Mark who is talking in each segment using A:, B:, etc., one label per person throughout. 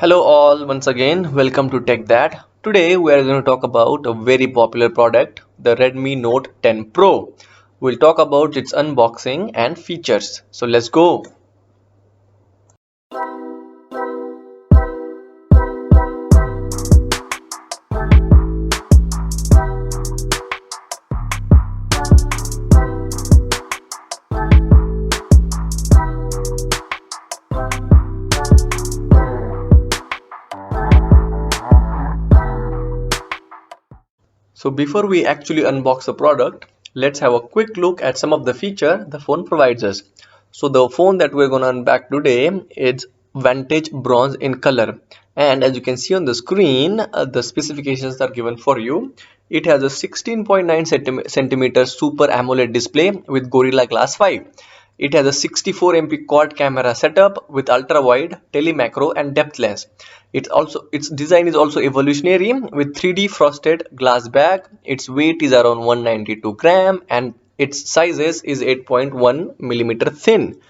A: Hello all, once again welcome to Tech That. Today we are going to talk about a very popular product, the Redmi Note 10 Pro. We'll talk about its unboxing and features. So let's go. So before we actually unbox the product, let's have a quick look at some of the feature the phone provides us. So the phone that we're going to unbox today is Vantage Bronze in color, and as you can see on the screen, the specifications are given for you. It has a 16.9 centimeter Super AMOLED display with Gorilla Glass 5. It has a 64 MP quad camera setup with ultra wide, telemacro and depth lens. Its design is also evolutionary with 3D frosted glass back. Its weight is around 192 gram and its sizes is 8.1 millimeter thin.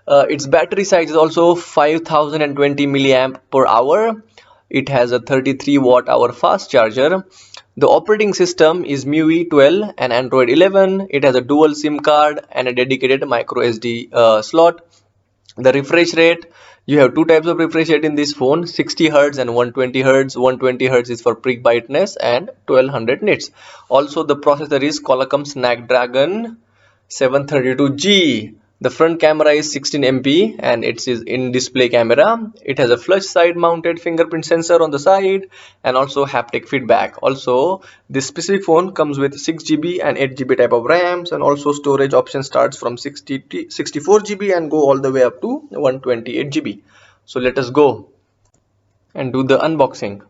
A: Its battery size is also 5020 milliamp per hour. It has a 33 watt hour fast charger. The operating system is MIUI 12 and Android 11. It has a dual SIM card and a dedicated micro SD slot. The refresh rate, you have two types of refresh rate in this phone, 60 Hz and 120 Hz. 120 Hz is for peak brightness and 1200 nits. Also the processor is Qualcomm Snapdragon 732G. The front camera is 16 MP and it is in display camera. It has a flush side mounted fingerprint sensor on the side and also haptic feedback. Also this specific phone comes with 6 GB and 8 GB type of RAMs, and also storage option starts from 64 GB and go all the way up to 128 GB. So let us go and do the unboxing.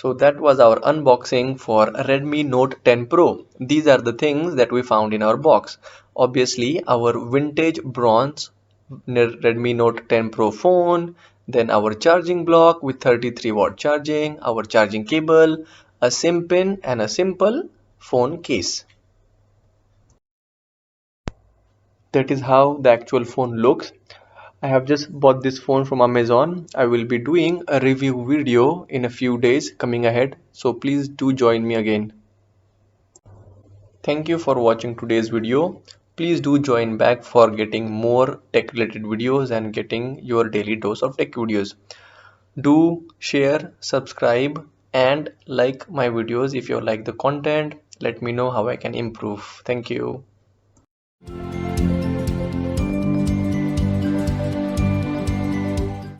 A: So that was our unboxing for Redmi Note 10 Pro. These are the things that we found in our box. Obviously, our vintage bronze Redmi Note 10 Pro phone, then our charging block with 33-watt charging, our charging cable, a SIM pin and a simple phone case. That is how the actual phone looks. I have just bought this phone from Amazon. I will be doing a review video in a few days coming ahead, so please do join me again. Thank you for watching today's video. Please do join back for getting more tech related videos and getting your daily dose of tech videos. Do share, subscribe and like my videos if you like the content. Let me know how I can improve. Thank you.